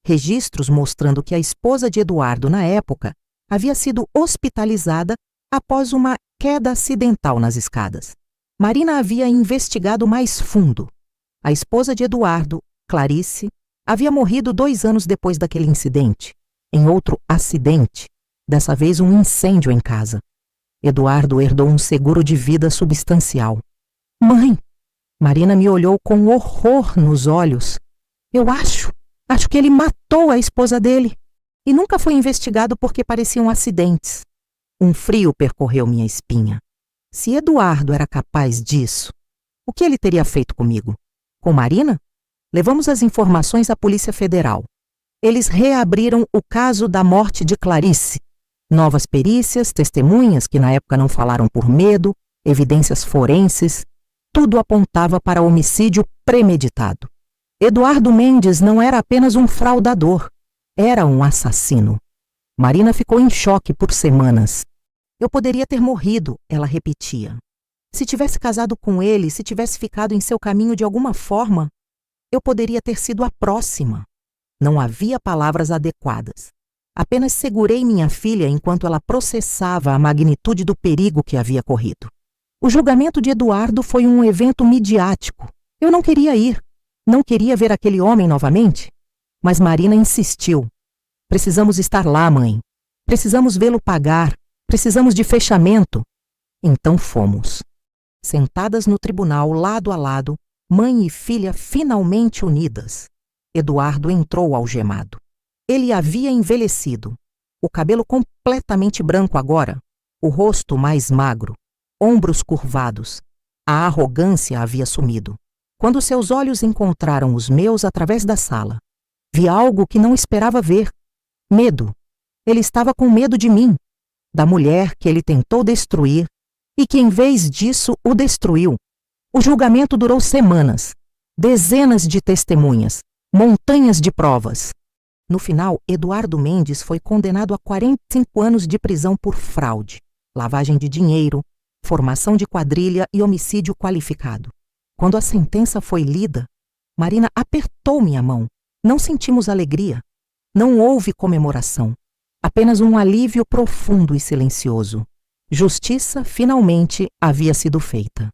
Registros mostrando que a esposa de Eduardo, na época, havia sido hospitalizada após uma queda acidental nas escadas. Marina havia investigado mais fundo. A esposa de Eduardo, Clarice, havia morrido 2 anos depois daquele incidente, em outro acidente, dessa vez um incêndio em casa. Eduardo herdou um seguro de vida substancial. Mãe! Marina me olhou com horror nos olhos. Eu acho que ele matou a esposa dele. E nunca foi investigado porque pareciam acidentes. Um frio percorreu minha espinha. Se Eduardo era capaz disso, o que ele teria feito comigo? Com Marina? Levamos as informações à Polícia Federal. Eles reabriram o caso da morte de Clarice. Novas perícias, testemunhas que na época não falaram por medo, evidências forenses, tudo apontava para homicídio premeditado. Eduardo Mendes não era apenas um fraudador, era um assassino. Marina ficou em choque por semanas. Eu poderia ter morrido, ela repetia. Se tivesse casado com ele, se tivesse ficado em seu caminho de alguma forma, eu poderia ter sido a próxima. Não havia palavras adequadas. Apenas segurei minha filha enquanto ela processava a magnitude do perigo que havia corrido. O julgamento de Eduardo foi um evento midiático. Eu não queria ir. Não queria ver aquele homem novamente. Mas Marina insistiu. Precisamos estar lá, mãe. Precisamos vê-lo pagar. Precisamos de fechamento. Então fomos. Sentadas no tribunal, lado a lado, mãe e filha finalmente unidas. Eduardo entrou algemado. Ele havia envelhecido. O cabelo completamente branco agora. O rosto mais magro. Ombros curvados. A arrogância havia sumido. Quando seus olhos encontraram os meus através da sala, vi algo que não esperava ver. Medo. Ele estava com medo de mim, da mulher que ele tentou destruir e que, em vez disso, o destruiu. O julgamento durou semanas, dezenas de testemunhas, montanhas de provas. No final, Eduardo Mendes foi condenado a 45 anos de prisão por fraude, lavagem de dinheiro, formação de quadrilha e homicídio qualificado. Quando a sentença foi lida, Marina apertou minha mão. Não sentimos alegria. Não houve comemoração. Apenas um alívio profundo e silencioso. Justiça, finalmente, havia sido feita.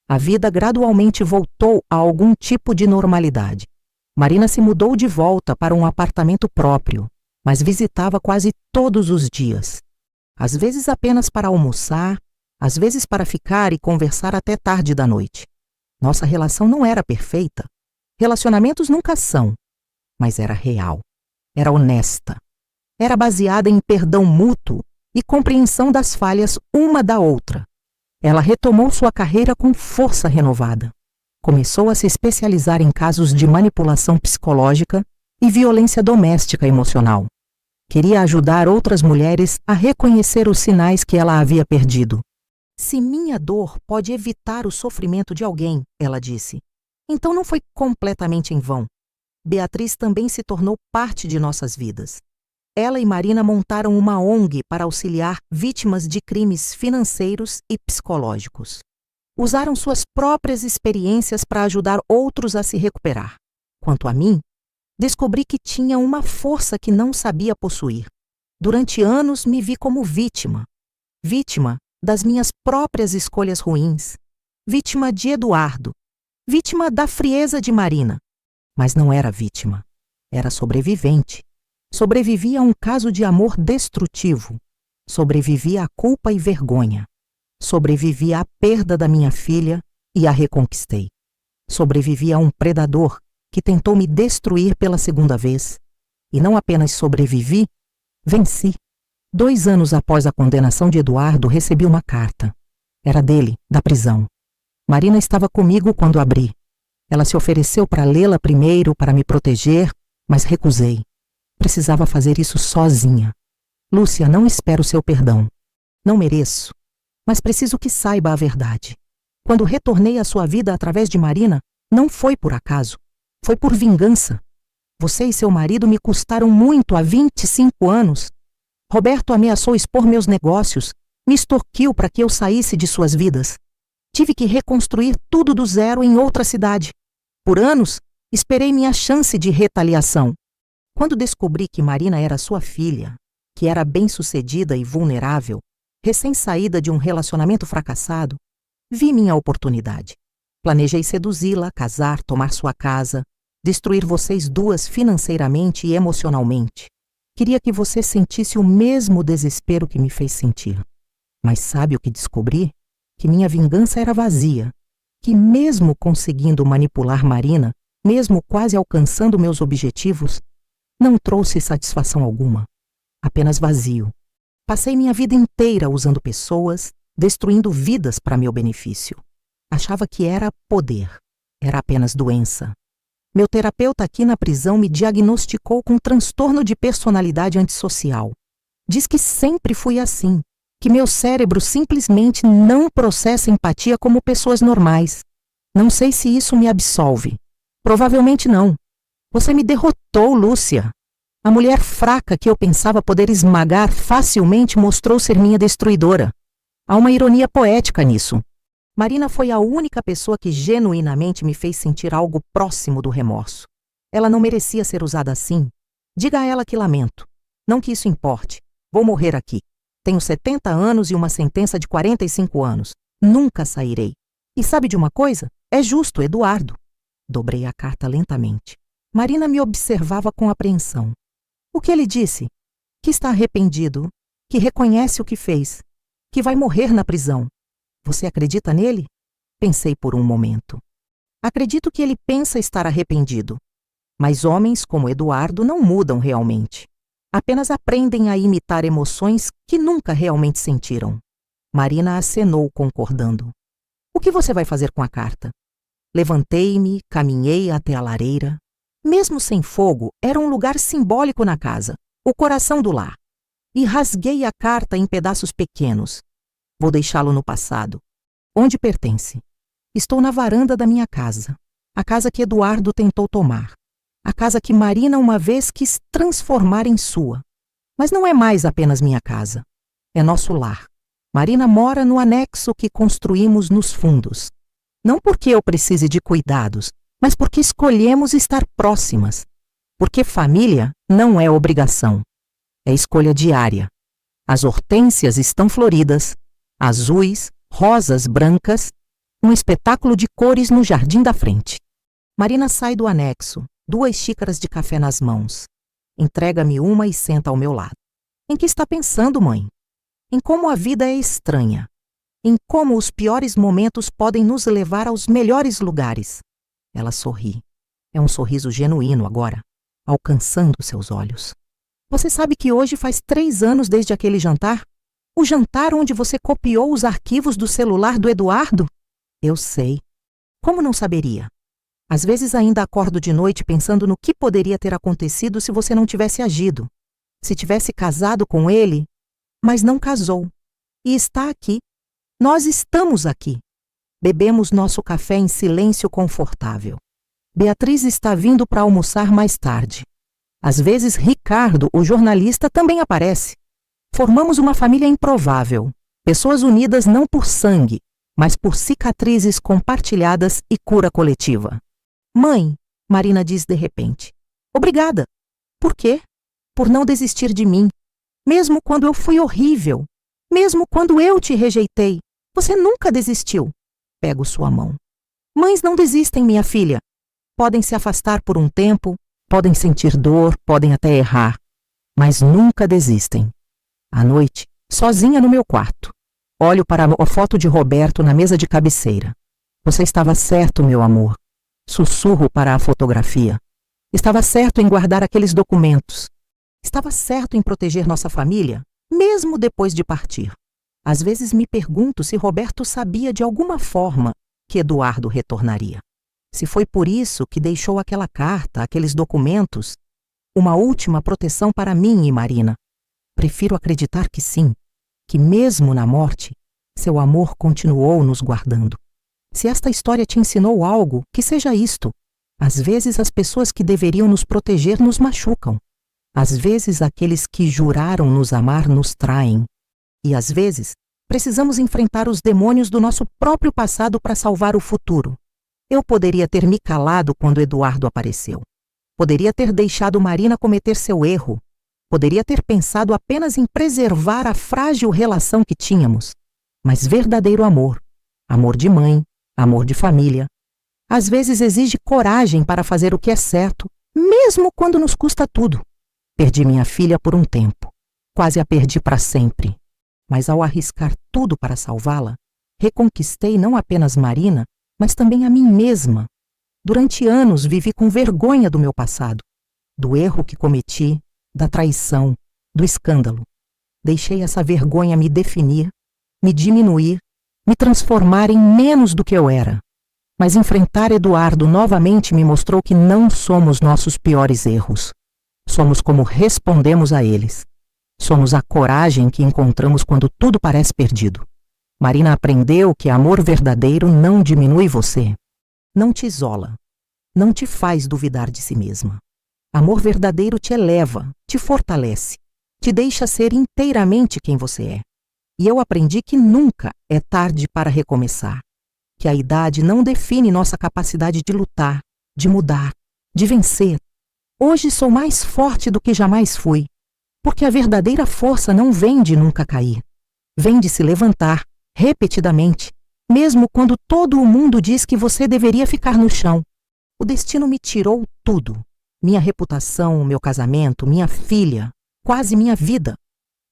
A vida gradualmente voltou a algum tipo de normalidade. Marina se mudou de volta para um apartamento próprio, mas visitava quase todos os dias. Às vezes apenas para almoçar, às vezes para ficar e conversar até tarde da noite. Nossa relação não era perfeita. Relacionamentos nunca são. Mas era real. Era honesta. Era baseada em perdão mútuo e compreensão das falhas uma da outra. Ela retomou sua carreira com força renovada. Começou a se especializar em casos de manipulação psicológica e violência doméstica emocional. Queria ajudar outras mulheres a reconhecer os sinais que ela havia perdido. Se minha dor pode evitar o sofrimento de alguém, ela disse, então não foi completamente em vão. Beatriz também se tornou parte de nossas vidas. Ela e Marina montaram uma ONG para auxiliar vítimas de crimes financeiros e psicológicos. Usaram suas próprias experiências para ajudar outros a se recuperar. Quanto a mim, descobri que tinha uma força que não sabia possuir. Durante anos me vi como vítima. Vítima das minhas próprias escolhas ruins. Vítima de Eduardo. Vítima da frieza de Marina. Mas não era vítima. Era sobrevivente. Sobrevivia a um caso de amor destrutivo. Sobrevivia à culpa e vergonha. Sobrevivia à perda da minha filha e a reconquistei. Sobrevivia a um predador que tentou me destruir pela segunda vez. E não apenas sobrevivi, venci. 2 anos após a condenação de Eduardo, recebi uma carta. Era dele, da prisão. Marina estava comigo quando abri. Ela se ofereceu para lê-la primeiro, para me proteger, mas recusei. Precisava fazer isso sozinha. Lúcia, não espero seu perdão. Não mereço. Mas preciso que saiba a verdade. Quando retornei à sua vida através de Marina, não foi por acaso. Foi por vingança. Você e seu marido me custaram muito há 25 anos. Roberto ameaçou expor meus negócios, me extorquiu para que eu saísse de suas vidas. Tive que reconstruir tudo do zero em outra cidade. Por anos, esperei minha chance de retaliação. Quando descobri que Marina era sua filha, que era bem-sucedida e vulnerável, recém-saída de um relacionamento fracassado, vi minha oportunidade. Planejei seduzi-la, casar, tomar sua casa, destruir vocês duas financeiramente e emocionalmente. Queria que você sentisse o mesmo desespero que me fez sentir. Mas sabe o que descobri? Que minha vingança era vazia. Que mesmo conseguindo manipular Marina, mesmo quase alcançando meus objetivos, não trouxe satisfação alguma. Apenas vazio. Passei minha vida inteira usando pessoas, destruindo vidas para meu benefício. Achava que era poder. Era apenas doença. Meu terapeuta aqui na prisão me diagnosticou com transtorno de personalidade antissocial. Diz que sempre fui assim, que meu cérebro simplesmente não processa empatia como pessoas normais. Não sei se isso me absolve. Provavelmente não. Você me derrotou, Lúcia. A mulher fraca que eu pensava poder esmagar facilmente mostrou ser minha destruidora. Há uma ironia poética nisso. Marina foi a única pessoa que genuinamente me fez sentir algo próximo do remorso. Ela não merecia ser usada assim. Diga a ela que lamento. Não que isso importe. Vou morrer aqui. Tenho 70 anos e uma sentença de 45 anos. Nunca sairei. E sabe de uma coisa? É justo, Eduardo. Dobrei a carta lentamente. Marina me observava com apreensão. O que ele disse? Que está arrependido, que reconhece o que fez, que vai morrer na prisão. Você acredita nele? Pensei por um momento. Acredito que ele pensa estar arrependido. Mas homens como Eduardo não mudam realmente. Apenas aprendem a imitar emoções que nunca realmente sentiram. Marina acenou, concordando. O que você vai fazer com a carta? Levantei-me, caminhei até a lareira. Mesmo sem fogo, era um lugar simbólico na casa, o coração do lar. E rasguei a carta em pedaços pequenos. Vou deixá-lo no passado. Onde pertence? Estou na varanda da minha casa. A casa que Eduardo tentou tomar. A casa que Marina uma vez quis transformar em sua. Mas não é mais apenas minha casa. É nosso lar. Marina mora no anexo que construímos nos fundos. Não porque eu precise de cuidados, mas porque escolhemos estar próximas. Porque família não é obrigação. É escolha diária. As hortênsias estão floridas, azuis, rosas, brancas, um espetáculo de cores no jardim da frente. Marina sai do anexo, 2 xícaras de café nas mãos. Entrega-me uma e senta ao meu lado. Em que está pensando, mãe? Em como a vida é estranha. Em como os piores momentos podem nos levar aos melhores lugares. Ela sorri. É um sorriso genuíno agora, alcançando seus olhos. Você sabe que hoje faz 3 anos desde aquele jantar? O jantar onde você copiou os arquivos do celular do Eduardo? Eu sei. Como não saberia? Às vezes ainda acordo de noite pensando no que poderia ter acontecido se você não tivesse agido. Se tivesse casado com ele, mas não casou. E está aqui. Nós estamos aqui. Bebemos nosso café em silêncio confortável. Beatriz está vindo para almoçar mais tarde. Às vezes Ricardo, o jornalista, também aparece. Formamos uma família improvável. Pessoas unidas não por sangue, mas por cicatrizes compartilhadas e cura coletiva. Mãe, Marina diz de repente. Obrigada. Por quê? Por não desistir de mim. Mesmo quando eu fui horrível. Mesmo quando eu te rejeitei. Você nunca desistiu. Pego sua mão. Mães não desistem, minha filha. Podem se afastar por um tempo, podem sentir dor, podem até errar, mas nunca desistem. À noite, sozinha no meu quarto, olho para a foto de Roberto na mesa de cabeceira. Você estava certo, meu amor. Sussurro para a fotografia. Estava certo em guardar aqueles documentos. Estava certo em proteger nossa família, mesmo depois de partir. Às vezes me pergunto se Roberto sabia de alguma forma que Eduardo retornaria. Se foi por isso que deixou aquela carta, aqueles documentos, uma última proteção para mim e Marina. Prefiro acreditar que sim, que mesmo na morte, seu amor continuou nos guardando. Se esta história te ensinou algo, que seja isto. Às vezes as pessoas que deveriam nos proteger nos machucam. Às vezes aqueles que juraram nos amar nos traem. E às vezes precisamos enfrentar os demônios do nosso próprio passado para salvar o futuro. Eu poderia ter me calado quando Eduardo apareceu. Poderia ter deixado Marina cometer seu erro. Poderia ter pensado apenas em preservar a frágil relação que tínhamos. Mas verdadeiro amor, amor de mãe, amor de família, às vezes exige coragem para fazer o que é certo, mesmo quando nos custa tudo. Perdi minha filha por um tempo. Quase a perdi para sempre. Mas ao arriscar tudo para salvá-la, reconquistei não apenas Marina, mas também a mim mesma. Durante anos vivi com vergonha do meu passado, do erro que cometi, da traição, do escândalo. Deixei essa vergonha me definir, me diminuir, me transformar em menos do que eu era. Mas enfrentar Eduardo novamente me mostrou que não somos nossos piores erros. Somos como respondemos a eles. Somos a coragem que encontramos quando tudo parece perdido. Marina aprendeu que amor verdadeiro não diminui você. Não te isola. Não te faz duvidar de si mesma. Amor verdadeiro te eleva, te fortalece, te deixa ser inteiramente quem você é. E eu aprendi que nunca é tarde para recomeçar. Que a idade não define nossa capacidade de lutar, de mudar, de vencer. Hoje sou mais forte do que jamais fui, porque a verdadeira força não vem de nunca cair. Vem de se levantar, repetidamente, mesmo quando todo o mundo diz que você deveria ficar no chão. O destino me tirou tudo. Minha reputação, meu casamento, minha filha, quase minha vida.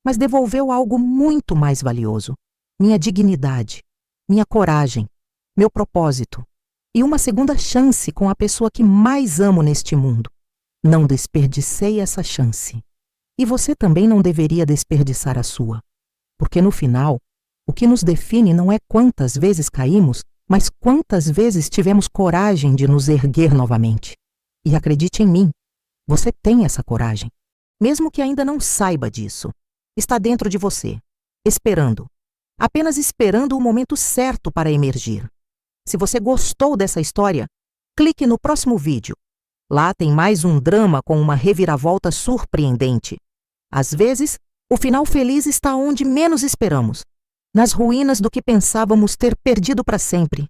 Mas devolveu algo muito mais valioso. Minha dignidade, minha coragem, meu propósito e uma segunda chance com a pessoa que mais amo neste mundo. Não desperdicei essa chance. E você também não deveria desperdiçar a sua. Porque no final, o que nos define não é quantas vezes caímos, mas quantas vezes tivemos coragem de nos erguer novamente. E acredite em mim, você tem essa coragem. Mesmo que ainda não saiba disso, está dentro de você, esperando. Apenas esperando o momento certo para emergir. Se você gostou dessa história, clique no próximo vídeo. Lá tem mais um drama com uma reviravolta surpreendente. Às vezes, o final feliz está onde menos esperamos, nas ruínas do que pensávamos ter perdido para sempre.